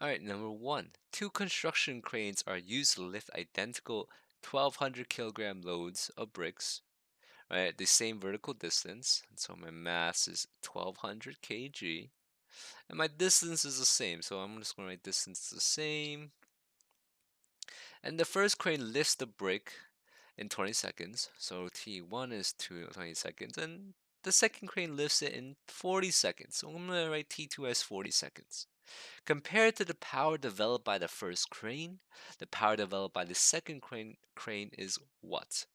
All right, number one, two construction cranes are used to lift identical 1,200 kilogram loads of bricks, right, at the same vertical distance. And so my mass is 1,200 kg, and my distance is the same. So I'm just going to write distance the same. And the first crane lifts the brick in 20 seconds. So T1 is 20 seconds, and the second crane lifts it in 40 seconds. So I'm going to write T2 as 40 seconds. Compared to the power developed by the first crane, the power developed by the second crane is what?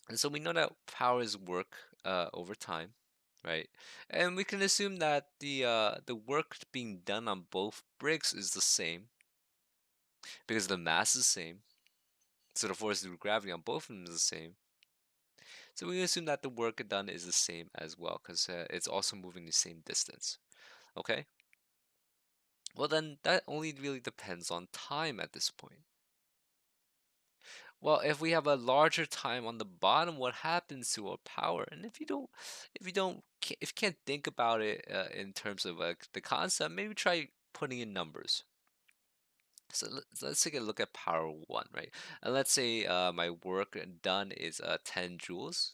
And so we know that powers work over time, right? And we can assume that the work being done on both bricks is the same because the mass is the same. So the force due to gravity on both of them is the same. So we assume that the work done is the same as well because it's also moving the same distance. Okay? Well, then that only really depends on time at this point. Well, if we have a larger time on the bottom, what happens to our power? And if you can't think about it in terms of the concept, maybe try putting in numbers. So let's take a look at power one, right? And let's say my work done is 10 joules,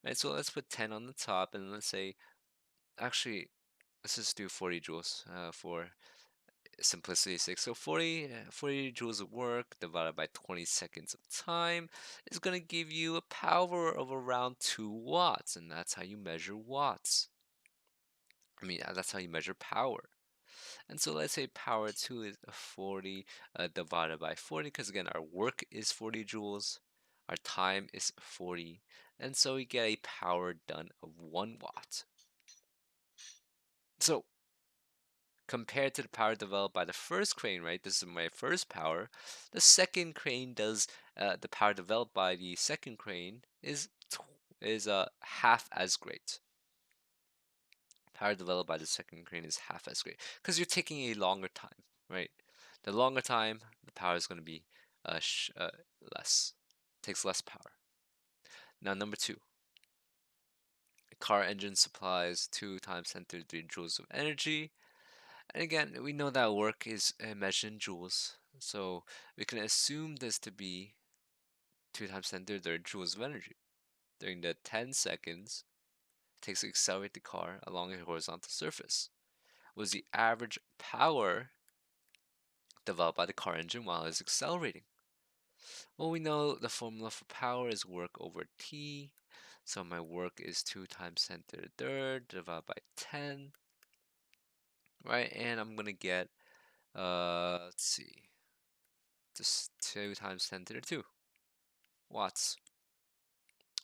right? So let's put 10 on the top, and let's say actually let's just do 40 joules for simplicity's sake. So 40 joules of work divided by 20 seconds of time is going to give you a power of around 2 watts. And that's how you measure watts. That's how you measure power. And so let's say power 2 is 40 divided by 40, because again, our work is 40 joules, our time is 40. And so we get a power done of 1 watt. So compared to the power developed by the first crane, right? This is my first power. The second crane does the power developed by the second crane is half as great. Power developed by the second crane is half as great because you're taking a longer time, right? The longer time, the power is going to be less. Takes less power. Now, number two, a car engine supplies 2 times 10^3 joules of energy. And again, we know that work is measured in joules, so we can assume this to be 2 times 10^3 joules of energy. During the 10 seconds it takes to accelerate the car along a horizontal surface was the average power developed by the car engine while it's accelerating. Well, we know the formula for power is work over T, so my work is 2 times 10^3 divided by 10, right? And I'm gonna get, let's see, just 2 times 10^2 watts.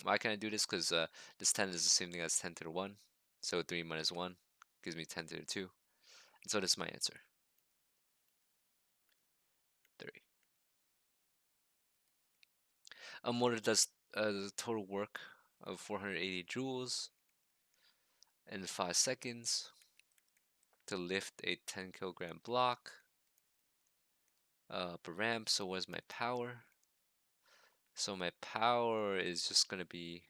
Why can I do this? Because this 10 is the same thing as 10^1. So 3 minus 1 gives me 10^2. And so this is my answer. 3. A motor does the total work of 480 joules in 5 seconds to lift a 10 kilogram block per ramp. So what is my power? So my power is just going to be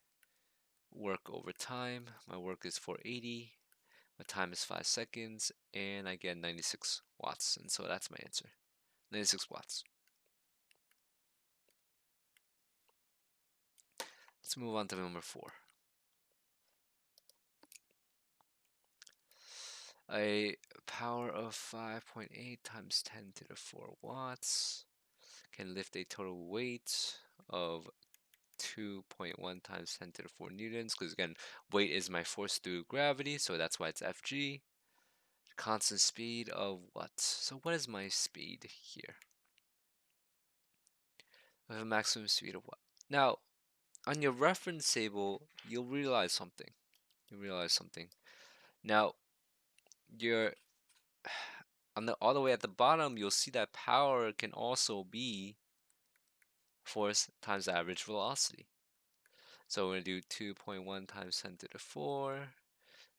work over time. My work is 480. My time is 5 seconds, and I get 96 watts. And so that's my answer. 96 watts. Let's move on to number 4. A power of 5.8 times 10 to the 4 watts can lift a total weight of 2.1 times 10 to the 4 newtons, because again, weight is my force through gravity, so that's why it's Fg. Constant speed of what? So what is my speed here? I have a maximum speed of what? Now, on your reference table, you'll realize something. Now, you're all the way at the bottom, you'll see that power can also be force times average velocity. So we're going to do 2.1 times 10 to the 4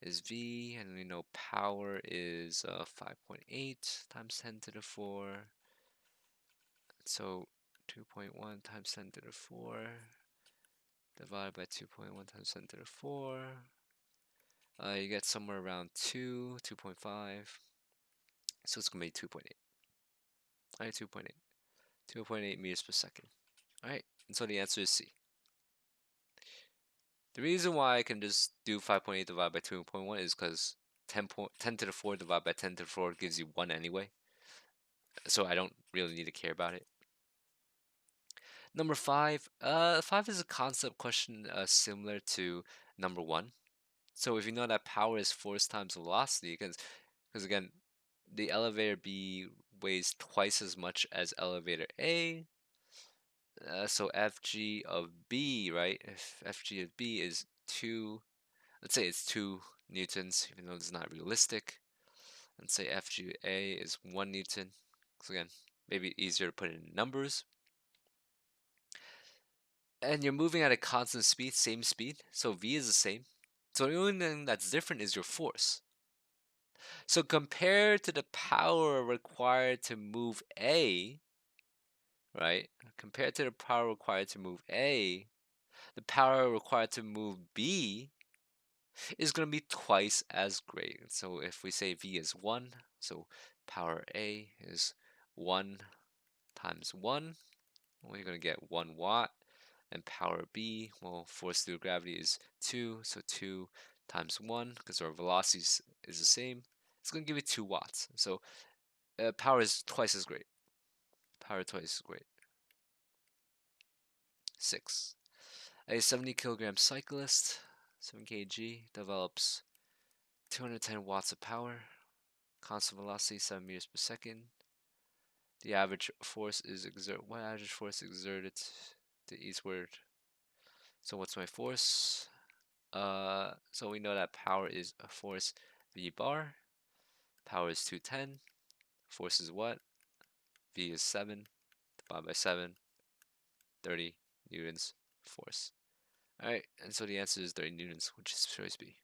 is V, and we know power is 5.8 times 10 to the 4. So 2.1 times 10 to the 4 divided by 2.1 times 10 to the 4. You get somewhere around 2.5. So it's going to be 2.8. All right, 2.8. 2.8 meters per second. All right, and so the answer is C. The reason why I can just do 5.8 divided by 2.1 is because 10 to the 4 divided by 10 to the 4 gives you 1 anyway. So I don't really need to care about it. Number 5. 5 is a concept question similar to number 1. So if you know that power is force times velocity, because again, the elevator B weighs twice as much as elevator A. So Fg of B, right? If Fg of B is 2, let's say it's 2 newtons, even though it's not realistic. Let's say Fg A is 1 newton. So again, maybe easier to put in numbers. And you're moving at a constant speed, same speed, so V is the same. So the only thing that's different is your force. So compared to the power required to move A, right? Compared to the power required to move A, the power required to move B is going to be twice as great. So if we say V is 1, so power A is 1 times 1, we're going to get 1 watt. And power B, well, force through gravity is 2, so 2 times 1, because our velocity is the same. It's going to give you 2 watts. So power is twice as great. Power twice as great. 6. A 70 kilogram cyclist, 7 kg, develops 210 watts of power, constant velocity 7 meters per second. The average force is what average force exerted to eastward? So what's my force? So we know that power is a force V bar. Power is 210. Force is what? V is 7. Divided by 7. 30 newtons force. Alright, and so the answer is 30 newtons, which is choice B.